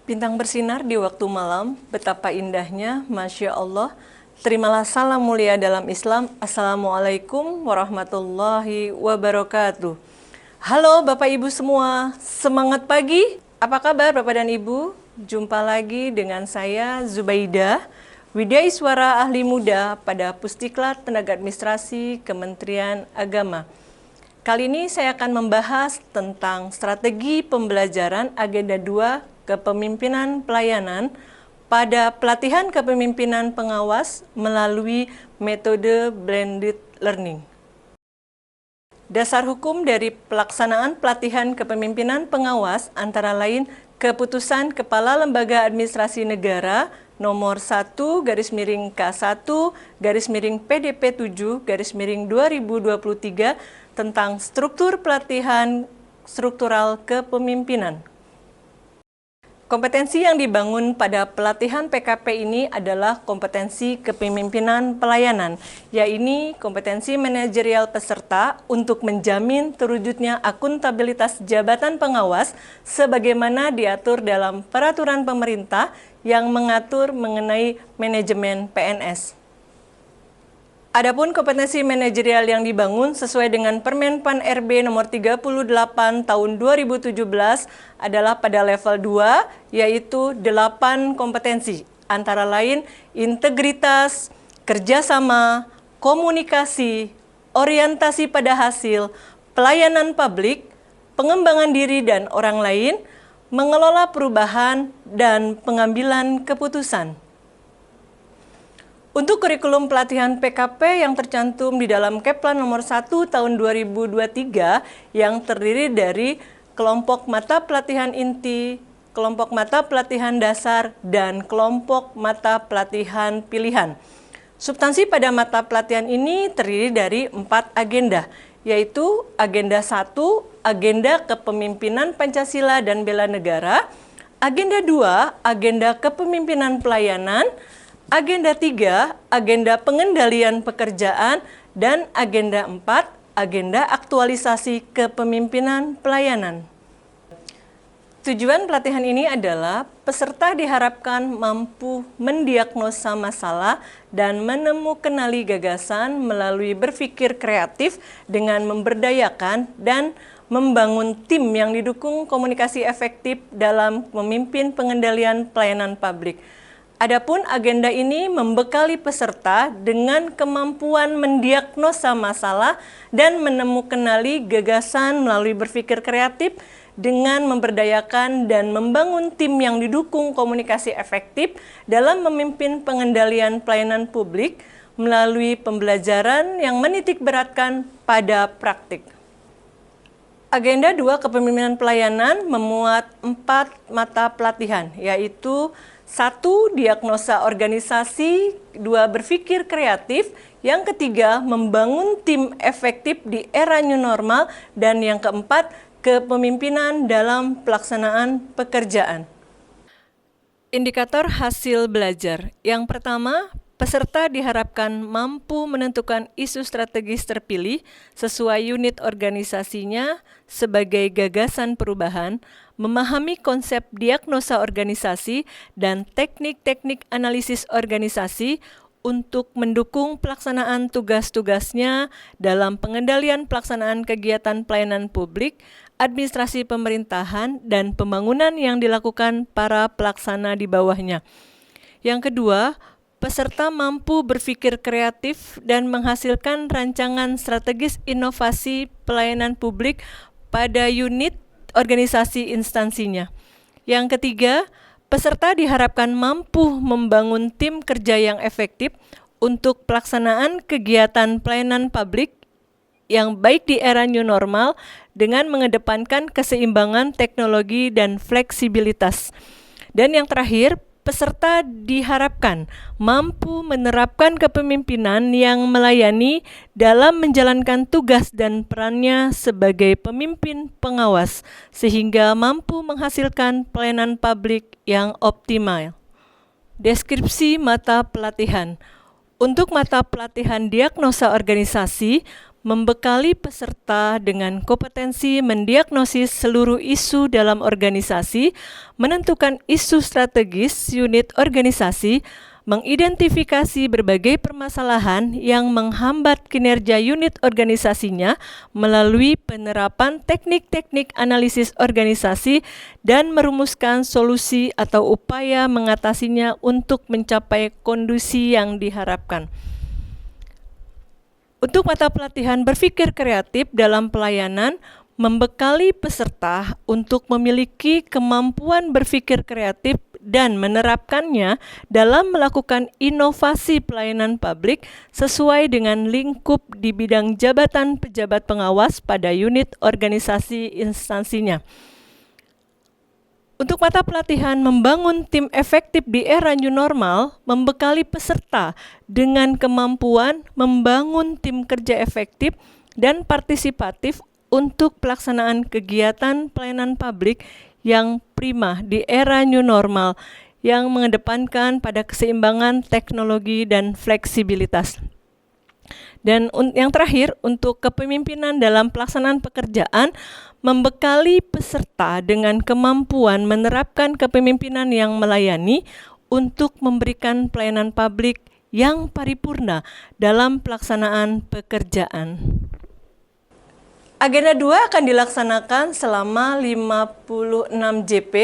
Bintang bersinar di waktu malam, betapa indahnya, Masya Allah. Terimalah salam mulia dalam Islam. Assalamualaikum warahmatullahi wabarakatuh. Halo Bapak Ibu semua, semangat pagi. Apa kabar Bapak dan Ibu? Jumpa lagi dengan saya Zubaidah, Widyaswara Ahli Muda pada Pusdiklat Tenaga Administrasi Kementerian Agama. Kali ini saya akan membahas tentang strategi pembelajaran agenda 2 kepemimpinan pelayanan pada pelatihan kepemimpinan pengawas melalui metode blended learning. Dasar hukum dari pelaksanaan pelatihan kepemimpinan pengawas antara lain Keputusan Kepala Lembaga Administrasi Negara nomor 1/K1/PDP 7/2023 tentang struktur pelatihan struktural kepemimpinan. Kompetensi yang dibangun pada pelatihan PKP ini adalah kompetensi kepemimpinan pelayanan, yaitu kompetensi manajerial peserta untuk menjamin terwujudnya akuntabilitas jabatan pengawas sebagaimana diatur dalam peraturan pemerintah yang mengatur mengenai manajemen PNS. Adapun kompetensi manajerial yang dibangun sesuai dengan Permen PAN RB nomor 38 tahun 2017 adalah pada level 2, yaitu 8 kompetensi, antara lain integritas, kerjasama, komunikasi, orientasi pada hasil, pelayanan publik, pengembangan diri dan orang lain, mengelola perubahan, dan pengambilan keputusan. Untuk kurikulum pelatihan PKP yang tercantum di dalam Keplan nomor 1 tahun 2023 yang terdiri dari kelompok mata pelatihan inti, kelompok mata pelatihan dasar, dan kelompok mata pelatihan pilihan. Substansi pada mata pelatihan ini terdiri dari 4 agenda, yaitu agenda 1, agenda kepemimpinan Pancasila dan bela negara, agenda 2, agenda kepemimpinan pelayanan, agenda 3, agenda pengendalian pekerjaan, dan agenda 4, agenda aktualisasi kepemimpinan pelayanan. Tujuan pelatihan ini adalah peserta diharapkan mampu mendiagnosa masalah dan menemukanali gagasan melalui berpikir kreatif dengan memberdayakan dan membangun tim yang didukung komunikasi efektif dalam memimpin pengendalian pelayanan publik. Adapun agenda ini membekali peserta dengan kemampuan mendiagnosa masalah dan menemukanali gagasan melalui berpikir kreatif dengan memberdayakan dan membangun tim yang didukung komunikasi efektif dalam memimpin pengendalian pelayanan publik melalui pembelajaran yang menitikberatkan pada praktik. Agenda 2 kepemimpinan pelayanan memuat 4 mata pelatihan, yaitu 1. Diagnosa organisasi, 2. Berpikir kreatif, yang ketiga membangun tim efektif di era new normal, dan yang keempat kepemimpinan dalam pelaksanaan pekerjaan. Indikator hasil belajar. Yang pertama, peserta diharapkan mampu menentukan isu strategis terpilih sesuai unit organisasinya sebagai gagasan perubahan, memahami konsep diagnosa organisasi dan teknik-teknik analisis organisasi untuk mendukung pelaksanaan tugas-tugasnya dalam pengendalian pelaksanaan kegiatan pelayanan publik, administrasi pemerintahan, dan pembangunan yang dilakukan para pelaksana di bawahnya. Yang kedua, peserta mampu berpikir kreatif dan menghasilkan rancangan strategis inovasi pelayanan publik pada unit organisasi instansinya. Yang ketiga, peserta diharapkan mampu membangun tim kerja yang efektif untuk pelaksanaan kegiatan pelayanan publik yang baik di era new normal dengan mengedepankan keseimbangan teknologi dan fleksibilitas. Dan yang terakhir, peserta diharapkan mampu menerapkan kepemimpinan yang melayani dalam menjalankan tugas dan perannya sebagai pemimpin pengawas, sehingga mampu menghasilkan pelayanan publik yang optimal. Deskripsi mata pelatihan. Untuk mata pelatihan diagnosa organisasi, membekali peserta dengan kompetensi mendiagnosis seluruh isu dalam organisasi, menentukan isu strategis unit organisasi, mengidentifikasi berbagai permasalahan yang menghambat kinerja unit organisasinya melalui penerapan teknik-teknik analisis organisasi dan merumuskan solusi atau upaya mengatasinya untuk mencapai kondisi yang diharapkan. Untuk mata pelatihan berpikir kreatif dalam pelayanan, membekali peserta untuk memiliki kemampuan berpikir kreatif dan menerapkannya dalam melakukan inovasi pelayanan publik sesuai dengan lingkup di bidang jabatan pejabat pengawas pada unit organisasi instansinya. Untuk mata pelatihan membangun tim efektif di era new normal, membekali peserta dengan kemampuan membangun tim kerja efektif dan partisipatif untuk pelaksanaan kegiatan pelayanan publik yang prima di era new normal yang mengedepankan pada keseimbangan teknologi dan fleksibilitas. Dan yang terakhir, untuk kepemimpinan dalam pelaksanaan pekerjaan, membekali peserta dengan kemampuan menerapkan kepemimpinan yang melayani untuk memberikan pelayanan publik yang paripurna dalam pelaksanaan pekerjaan. Agenda 2 akan dilaksanakan selama 56 JP,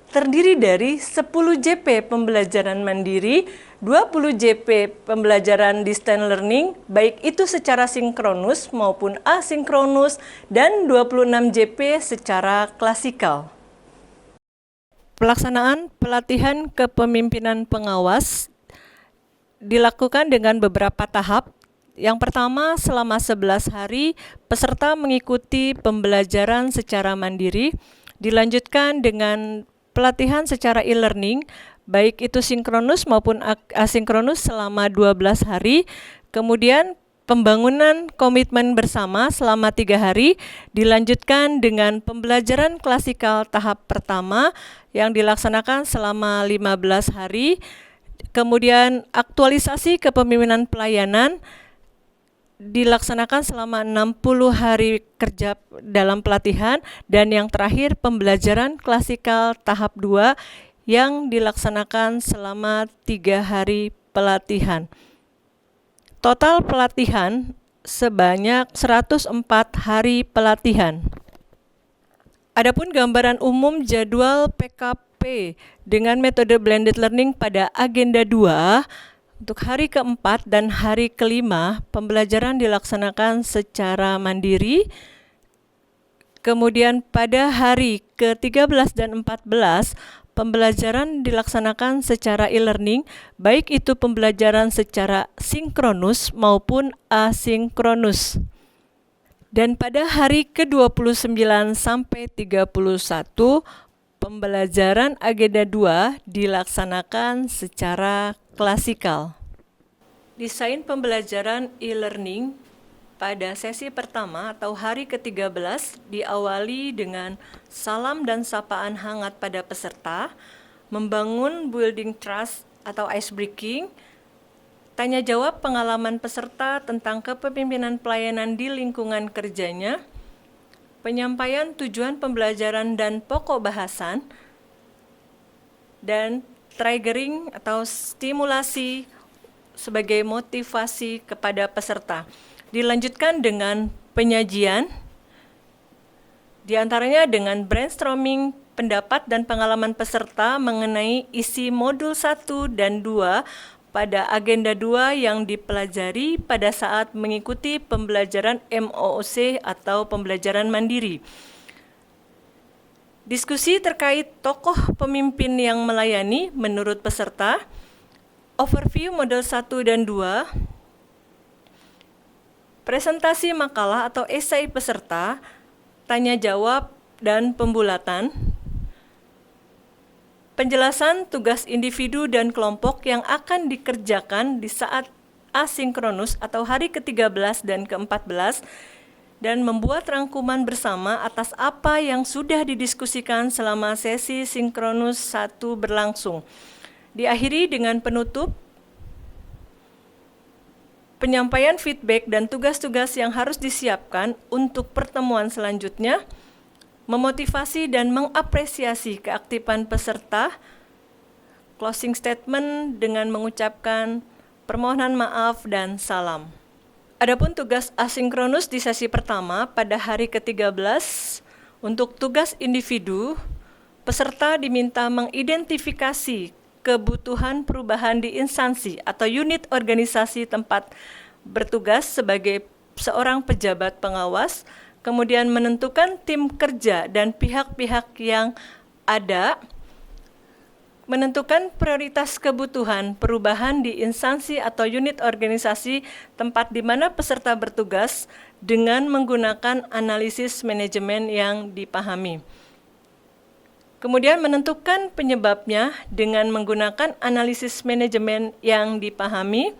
terdiri dari 10 JP pembelajaran mandiri, 20 JP pembelajaran distance learning, baik itu secara sinkronus maupun asinkronus, dan 26 JP secara klasikal. Pelaksanaan pelatihan kepemimpinan pengawas dilakukan dengan beberapa tahap. Yang pertama, selama 11 hari, peserta mengikuti pembelajaran secara mandiri, dilanjutkan dengan pelatihan secara e-learning, baik itu sinkronus maupun asinkronus selama 12 hari, kemudian pembangunan komitmen bersama selama 3 hari, dilanjutkan dengan pembelajaran klasikal tahap pertama yang dilaksanakan selama 15 hari, kemudian aktualisasi kepemimpinan pelayanan, dilaksanakan selama 60 hari kerja dalam pelatihan, dan yang terakhir pembelajaran klasikal tahap 2 yang dilaksanakan selama 3 hari pelatihan. Total pelatihan sebanyak 104 hari pelatihan. Adapun gambaran umum jadwal PKP dengan metode blended learning pada agenda 2, untuk hari keempat dan hari kelima, pembelajaran dilaksanakan secara mandiri. Kemudian pada hari ke-13 dan 14, pembelajaran dilaksanakan secara e-learning, baik itu pembelajaran secara sinkronus maupun asinkronus. Dan pada hari ke-29 sampai 31, pembelajaran agenda 2 dilaksanakan secara klasikal. Desain pembelajaran e-learning pada sesi pertama atau hari ke-13 diawali dengan salam dan sapaan hangat pada peserta, membangun building trust atau ice breaking, tanya jawab pengalaman peserta tentang kepemimpinan pelayanan di lingkungan kerjanya, penyampaian tujuan pembelajaran dan pokok bahasan, dan triggering atau stimulasi sebagai motivasi kepada peserta. Dilanjutkan dengan penyajian, diantaranya dengan brainstorming pendapat dan pengalaman peserta mengenai isi modul 1 dan 2 pada agenda 2 yang dipelajari pada saat mengikuti pembelajaran MOOC atau pembelajaran mandiri. Diskusi terkait tokoh pemimpin yang melayani menurut peserta, overview model 1 dan 2, presentasi makalah atau esai peserta, tanya jawab dan pembulatan, penjelasan tugas individu dan kelompok yang akan dikerjakan di saat asinkronus atau hari ke-13 dan ke-14, dan membuat rangkuman bersama atas apa yang sudah didiskusikan selama sesi sinkronus 1 berlangsung. Diakhiri dengan penutup. penyampaian feedback dan tugas-tugas yang harus disiapkan untuk pertemuan selanjutnya, memotivasi dan mengapresiasi keaktifan peserta, closing statement dengan mengucapkan permohonan maaf dan salam. Adapun tugas asinkronus di sesi pertama pada hari ke-13, untuk tugas individu, peserta diminta mengidentifikasi kebutuhan perubahan di instansi atau unit organisasi tempat bertugas sebagai seorang pejabat pengawas, kemudian menentukan tim kerja dan pihak-pihak yang ada, menentukan prioritas kebutuhan perubahan di instansi atau unit organisasi tempat di mana peserta bertugas dengan menggunakan analisis manajemen yang dipahami. Kemudian menentukan penyebabnya dengan menggunakan analisis manajemen yang dipahami.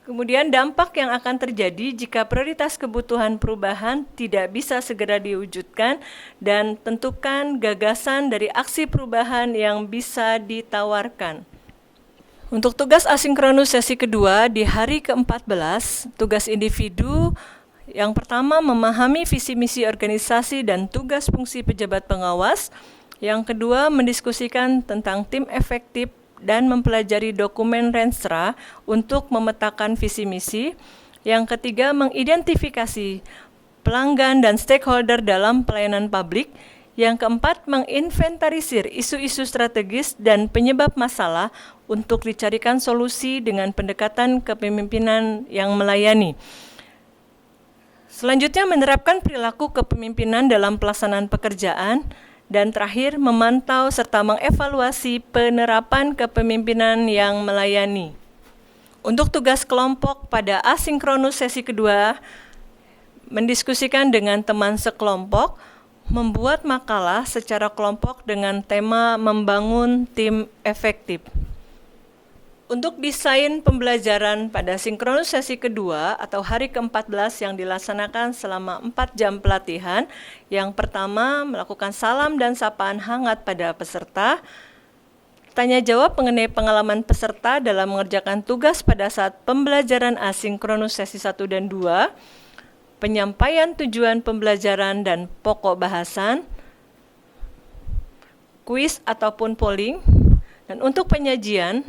Kemudian dampak yang akan terjadi jika prioritas kebutuhan perubahan tidak bisa segera diwujudkan, dan tentukan gagasan dari aksi perubahan yang bisa ditawarkan. Untuk tugas asinkronus sesi kedua di hari ke-14, tugas individu yang pertama memahami visi misi organisasi dan tugas fungsi pejabat pengawas. Yang kedua mendiskusikan tentang tim efektif dan mempelajari dokumen Renstra untuk memetakan visi misi. Yang ketiga mengidentifikasi pelanggan dan stakeholder dalam pelayanan publik. Yang keempat menginventarisir isu-isu strategis dan penyebab masalah untuk dicarikan solusi dengan pendekatan kepemimpinan yang melayani. Selanjutnya menerapkan perilaku kepemimpinan dalam pelaksanaan pekerjaan, dan terakhir memantau serta mengevaluasi penerapan kepemimpinan yang melayani. Untuk tugas kelompok pada asinkronus sesi kedua, mendiskusikan dengan teman sekelompok, membuat makalah secara kelompok dengan tema membangun tim efektif. Untuk desain pembelajaran pada sinkronus sesi kedua atau hari ke-14 yang dilaksanakan selama 4 jam pelatihan, yang pertama melakukan salam dan sapaan hangat pada peserta, tanya jawab mengenai pengalaman peserta dalam mengerjakan tugas pada saat pembelajaran asinkronus sesi 1 dan 2, penyampaian tujuan pembelajaran dan pokok bahasan, kuis ataupun polling, dan untuk penyajian,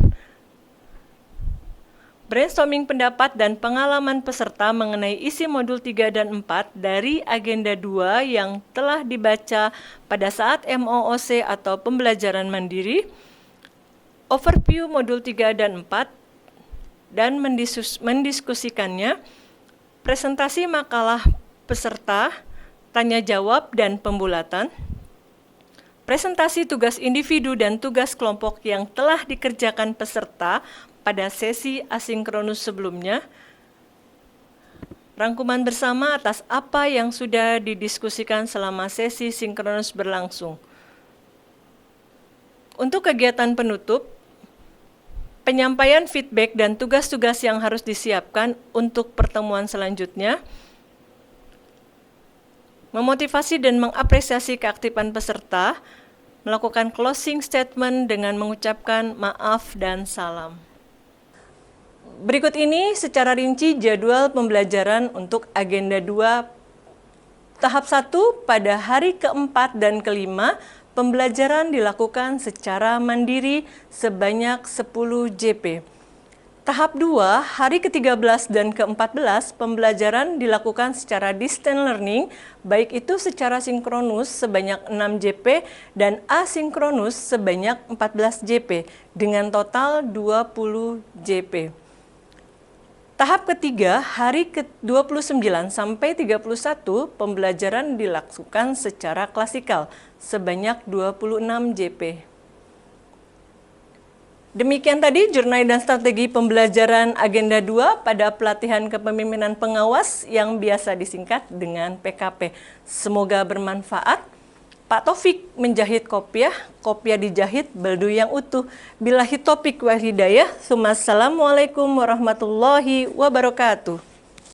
brainstorming pendapat dan pengalaman peserta mengenai isi modul 3 dan 4 dari agenda 2 yang telah dibaca pada saat MOOC atau pembelajaran mandiri, overview modul 3 dan 4, dan mendiskusikannya, presentasi makalah peserta, tanya jawab dan pembulatan, presentasi tugas individu dan tugas kelompok yang telah dikerjakan peserta pada sesi asinkronus sebelumnya, rangkuman bersama atas apa yang sudah didiskusikan selama sesi sinkronus berlangsung. Untuk kegiatan penutup, penyampaian feedback dan tugas-tugas yang harus disiapkan untuk pertemuan selanjutnya, memotivasi dan mengapresiasi keaktifan peserta, melakukan closing statement dengan mengucapkan maaf dan salam. Berikut ini secara rinci jadwal pembelajaran untuk agenda 2 tahap 1 pada hari ke-4 dan ke-5. Pembelajaran dilakukan secara mandiri sebanyak 10 JP. Tahap 2 hari ke-13 dan ke-14 pembelajaran dilakukan secara distance learning, baik itu secara sinkronus sebanyak 6 JP dan asinkronus sebanyak 14 JP dengan total 20 JP. Tahap ketiga, hari ke-29 sampai 31, pembelajaran dilakukan secara klasikal, sebanyak 26 JP. Demikian tadi jurnal dan strategi pembelajaran agenda 2 pada pelatihan kepemimpinan pengawas yang biasa disingkat dengan PKP. Semoga bermanfaat. Pak Taufik menjahit kopiah dijahit baldu yang utuh. Billahi taufiq wal hidayah. Assalamualaikum warahmatullahi wabarakatuh.